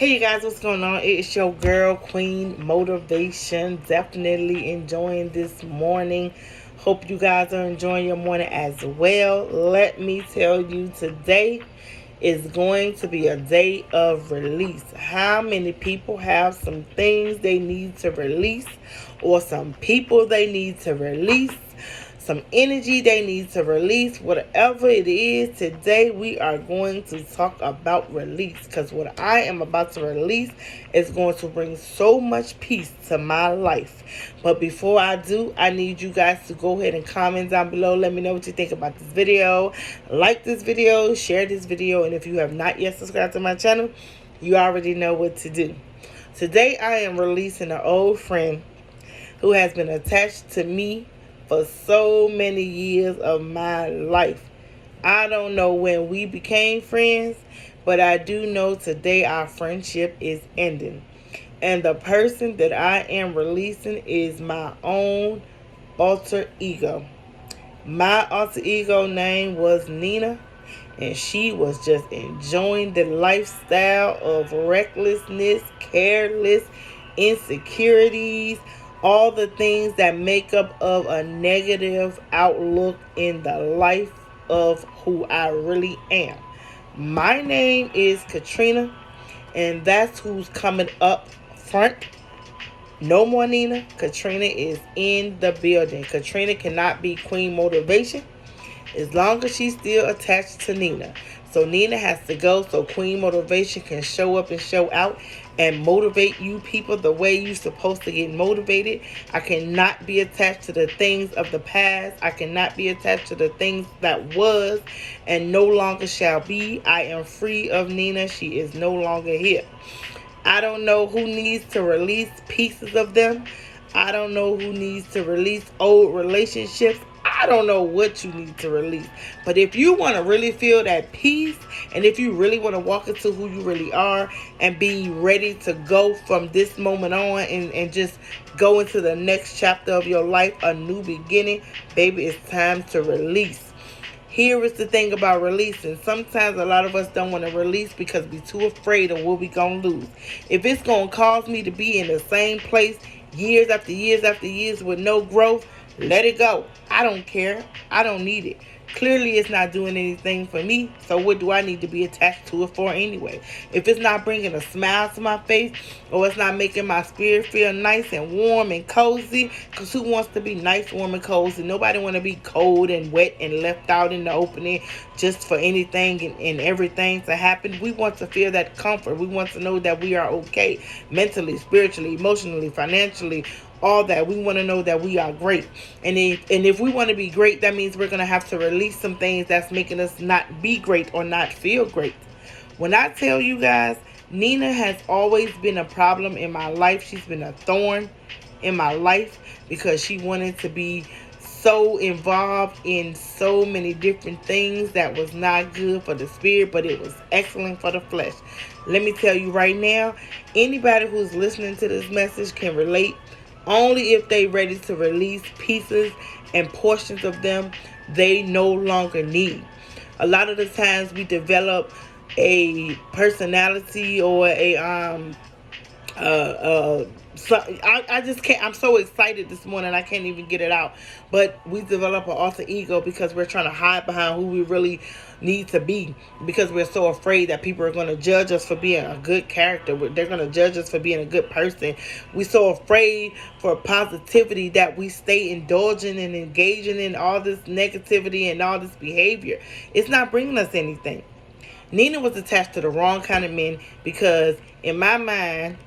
Hey you guys, what's going on? It's your girl Queen Motivation. Definitely enjoying this morning. Hope you guys are enjoying your morning as well. Let me tell you, today is going to be a day of release. How many people have some things they need to release, or some people they need to release? Some energy they need to release, whatever it is. Today we are going to talk about release, because what I am about to release is going to bring so much peace to my life. But before I do, I need you guys to go ahead and comment down below. Let me know what you think about this video. Like this video, share this video, and if you have not yet subscribed to my channel, you already know what to do. Today I am releasing an old friend who has been attached to me for so many years of my life. I don't know when we became friends, but I do know today our friendship is ending. And the person that I am releasing is my own alter ego. My alter ego name was Nina, and she was just enjoying the lifestyle of recklessness, careless, insecurities, all the things that make up of a negative outlook in the life of who I really am. My name is Katrina, and that's who's coming up front. No more Nina. Katrina is in the building. Katrina cannot be Queen Motivation as long as she's still attached to Nina. So Nina has to go so Queen Motivation can show up and show out and motivate you people the way you're supposed to get motivated. I cannot be attached to the things of the past. I cannot be attached to the things that was and no longer shall be. I am free of Nina. She is no longer here. I don't know who needs to release pieces of them. I don't know who needs to release old relationships. I don't know what you need to release. But if you want to really feel that peace, and if you really want to walk into who you really are and be ready to go from this moment on and just go into the next chapter of your life, a new beginning, baby, it's time to release. Here is the thing about releasing. Sometimes a lot of us don't want to release because we're too afraid of what we're going to lose. If it's going to cause me to be in the same place years after years after years with no growth, let it go. I don't care. I don't need it. Clearly, it's not doing anything for me, so what do I need to be attached to it for anyway? If it's not bringing a smile to my face, or it's not making my spirit feel nice and warm and cozy, because who wants to be nice, warm, and cozy? Nobody want to be cold and wet and left out in the opening just for anything and everything to happen. We want to feel that comfort. We want to know that we are okay mentally, spiritually, emotionally, financially, all that. We want to know that we are great. And if we want to be great, that means we're going to have to release some things that's making us not be great or not feel great. When I tell you guys, Nina has always been a problem in my life. She's been a thorn in my life because she wanted to be so involved in so many different things that was not good for the spirit, but it was excellent for the flesh. Let me tell you right now, anybody who's listening to this message can relate only if they ready to release pieces and portions of them they no longer need. A lot of the times we develop a personality or a so I just can't. I'm so excited this morning. I can't even get it out. But we develop an alter ego because we're trying to hide behind who we really need to be, because we're so afraid that people are going to judge us for being a good character. They're going to judge us for being a good person. We're so afraid for positivity that we stay indulging and engaging in all this negativity and all this behavior. It's not bringing us anything. Nina was attached to the wrong kind of men, because in my mind,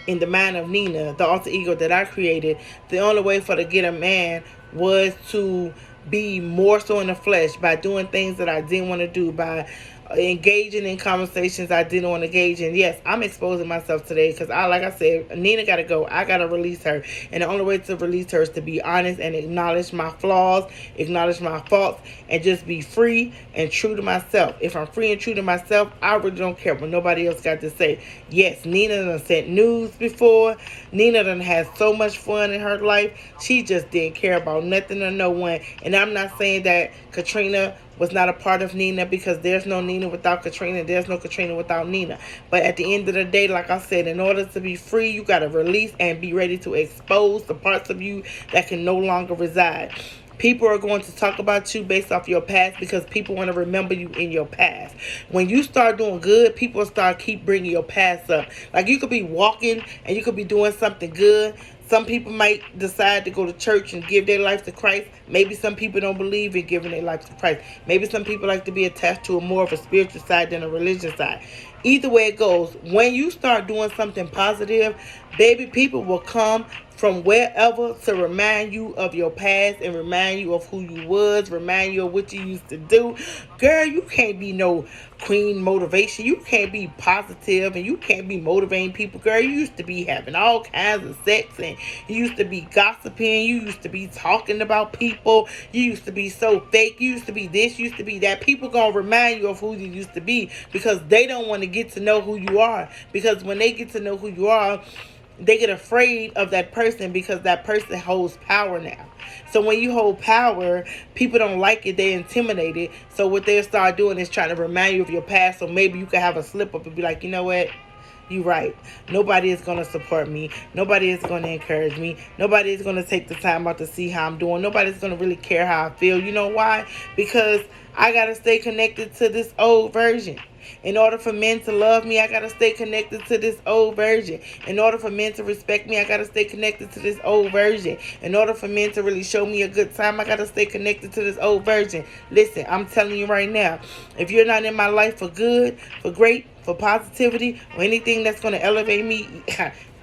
in the mind of Nina, the alter ego that I created, the only way for to get a man was to be more so in the flesh by doing things that I didn't want to do, by engaging in conversations I didn't want to engage in. Yes, I'm exposing myself today because like I said, Nina got to go. I got to release her. And the only way to release her is to be honest and acknowledge my flaws, acknowledge my faults, and just be free and true to myself. If I'm free and true to myself, I really don't care what nobody else got to say. Yes, Nina done sent news before. Nina done had so much fun in her life. She just didn't care about nothing or no one. And I'm not saying that Katrina was not a part of Nina, because there's no Nina without Katrina. There's no Katrina without Nina. But at the end of the day, like I said, in order to be free, you got to release and be ready to expose the parts of you that can no longer reside. People are going to talk about you based off your past, because people want to remember you in your past. When you start doing good, people start keep bringing your past up. Like, you could be walking and you could be doing something good. Some people might decide to go to church and give their life to Christ. Maybe some people don't believe in giving their life to Christ. Maybe some people like to be attached to a more of a spiritual side than a religious side. Either way it goes, when you start doing something positive, baby, people will come from wherever to remind you of your past and remind you of who you was, remind you of what you used to do. Girl, you can't be no queen motivation. You can't be positive and you can't be motivating people. Girl, you used to be having all kinds of sex, and you used to be gossiping. You used to be talking about people. You used to be so fake. You used to be this, you used to be that. People gonna remind you of who you used to be, because they don't want to get to know who you are. Because when they get to know who you are, they get afraid of that person, because that person holds power now. So when you hold power, people don't like it. They intimidated. So what they'll start doing is trying to remind you of your past. So maybe you can have a slip up and be like, you know what? You right. Nobody is going to support me. Nobody is going to encourage me. Nobody is going to take the time out to see how I'm doing. Nobody's going to really care how I feel. You know why? Because I got to stay connected to this old version. In order for men to love me, I got to stay connected to this old version. In order for men to respect me, I got to stay connected to this old version. In order for men to really show me a good time, I got to stay connected to this old version. Listen, I'm telling you right now, if you're not in my life for good, for great, for positivity, or anything that's going to elevate me,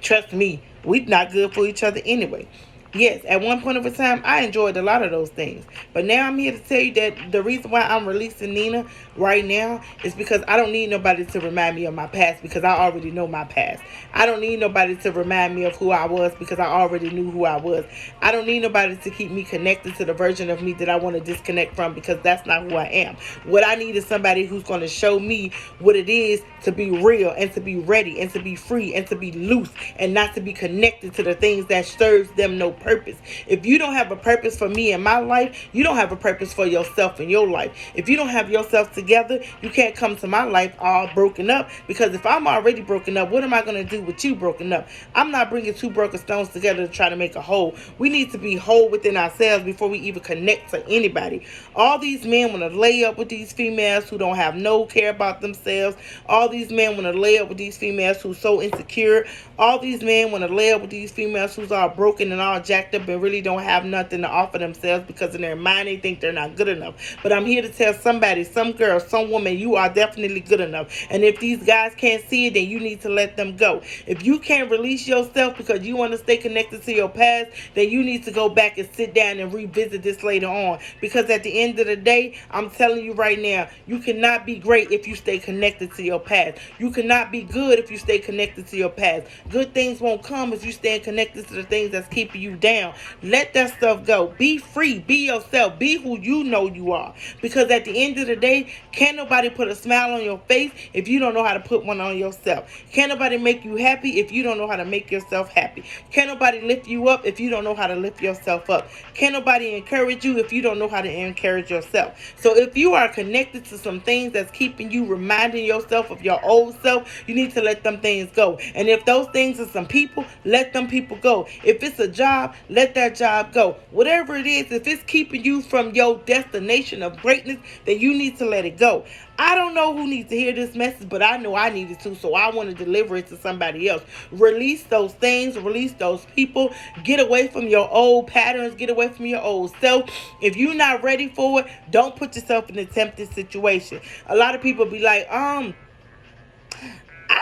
trust me, we're not good for each other anyway. Yes, at one point of a time, I enjoyed a lot of those things. But now I'm here to tell you that the reason why I'm releasing Nina right now is because I don't need nobody to remind me of my past, because I already know my past. I don't need nobody to remind me of who I was, because I already knew who I was. I don't need nobody to keep me connected to the version of me that I want to disconnect from, because that's not who I am. What I need is somebody who's going to show me what it is to be real, and to be ready, and to be free, and to be loose, and not to be connected to the things that serves them no purpose. If you don't have a purpose for me in my life, you don't have a purpose for yourself in your life. If you don't have yourself together, you can't come to my life all broken up, because if I'm already broken up, what am I going to do with you broken up? I'm not bringing two broken stones together to try to make a whole. We need to be whole within ourselves before we even connect to anybody. All these men want to lay up with these females who don't have no care about themselves. All these men want to lay up with these females who's so insecure. All these men want to lay up with these females who's all broken and all jacked up and really don't have nothing to offer themselves, because in their mind they think they're not good enough. But I'm here to tell somebody, some girl, some woman, you are definitely good enough. And if these guys can't see it, then you need to let them go. If you can't release yourself because you want to stay connected to your past, then you need to go back and sit down and revisit this later on. Because at the end of the day, I'm telling you right now, you cannot be great if you stay connected to your past. You cannot be good if you stay connected to your past. Good things won't come if you stay connected to the things that's keeping you down. Let that stuff go. Be free. Be yourself. Be who you know you are. Because at the end of the day, can't nobody put a smile on your face if you don't know how to put one on yourself. Can't nobody make you happy if you don't know how to make yourself happy. Can't nobody lift you up if you don't know how to lift yourself up. Can't nobody encourage you if you don't know how to encourage yourself. So if you are connected to some things that's keeping you reminding yourself of your old self, you need to let them things go. And if those things are some people, let them people go. If it's a job, let that job go. Whatever it is, if it's keeping you from your destination of greatness, then you need to let it go. I don't know who needs to hear this message, but I know I needed to, so I want to deliver it to somebody else. Release those things, release those people. Get away from your old patterns, get away from your old self. If you're not ready for it, don't put yourself in a tempted situation. A lot of people be like, I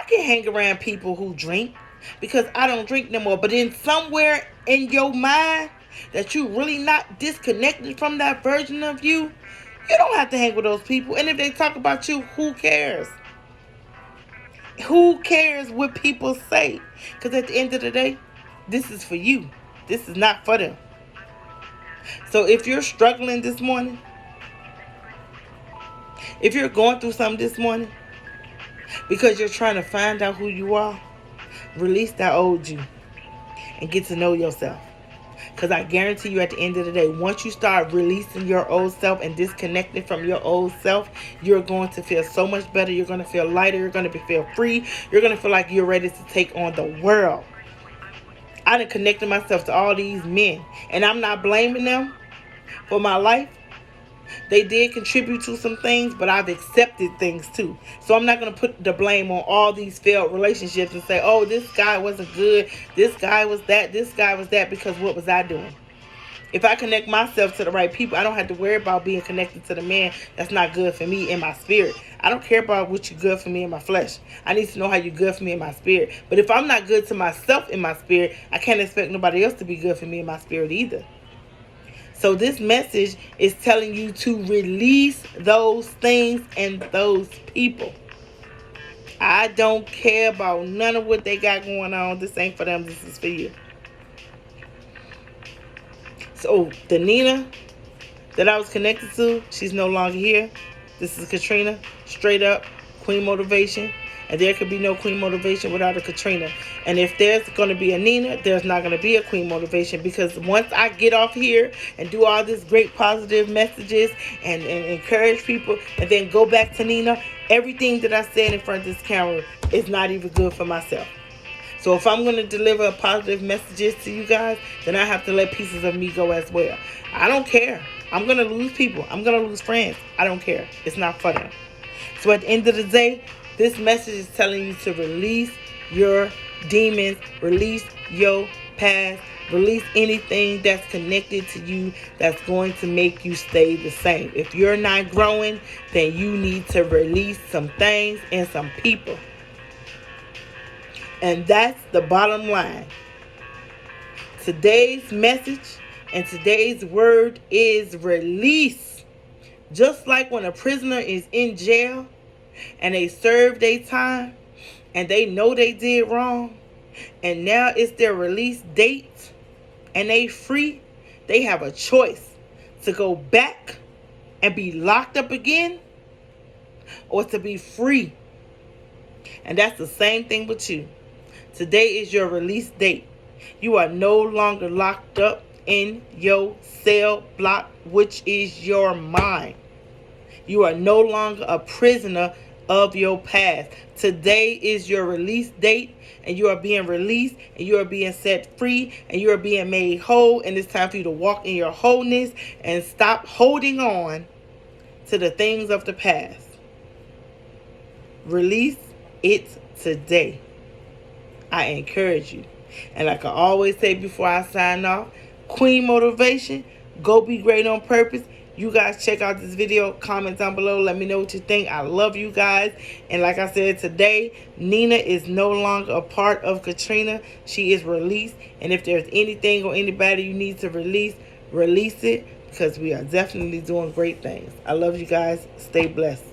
can hang around people who drink because I don't drink no more. But then somewhere in your mind that you really not disconnected from that version of you, you don't have to hang with those people. And if they talk about you, who cares? Who cares what people say? Because at the end of the day, this is for you. This is not for them. So if you're struggling this morning, if you're going through something this morning, because you're trying to find out who you are, release that old you and get to know yourself. Because I guarantee you, at the end of the day, once you start releasing your old self and disconnecting from your old self, you're going to feel so much better. You're going to feel lighter. You're going to feel free. You're going to feel like you're ready to take on the world. I done connected myself to all these men, and I'm not blaming them for my life. They did contribute to some things, but I've accepted things too. So I'm not going to put the blame on all these failed relationships and say, oh, this guy wasn't good, this guy was that, because what was I doing? If I connect myself to the right people, I don't have to worry about being connected to the man that's not good for me in my spirit. I don't care about what you're good for me in my flesh. I need to know how you're good for me in my spirit. But if I'm not good to myself in my spirit, I can't expect nobody else to be good for me in my spirit either. So this message is telling you to release those things and those people. I don't care about none of what they got going on. This ain't for them. This is for you. So the Nina that I was connected to, she's no longer here. This is Katrina, straight up, Queen Motivation. And there could be no Queen Motivation without a Katrina. And if there's going to be a Nina, there's not going to be a Queen Motivation. Because once I get off here and do all this great positive messages and encourage people and then go back to Nina, everything that I said in front of this camera is not even good for myself. So if I'm going to deliver positive messages to you guys, then I have to let pieces of me go as well. I don't care. I'm going to lose people. I'm going to lose friends. I don't care. It's not for them. So at the end of the day, this message is telling you to release your demons, release your past, release anything that's connected to you that's going to make you stay the same. If you're not growing, then you need to release some things and some people. And that's the bottom line. Today's message and today's word is release. Just like when a prisoner is in jail and they serve their time and they know they did wrong and now it's their release date and they free, they have a choice to go back and be locked up again or to be free. And that's the same thing with you. Today is your release date. You are no longer locked up in your cell block, which is your mind. You are no longer a prisoner of your past. Today is your release date, and you are being released, and you are being set free, and you are being made whole. And it's time for you to walk in your wholeness and stop holding on to the things of the past. Release it today. I encourage you. And like I always say before I sign off, Queen Motivation, go be great on purpose. You guys check out this video, comment down below, let me know what you think. I love you guys. And like I said today, Nina is no longer a part of Katrina. She is released. And if there's anything or anybody you need to release it, because we are definitely doing great things. I love you guys. Stay blessed.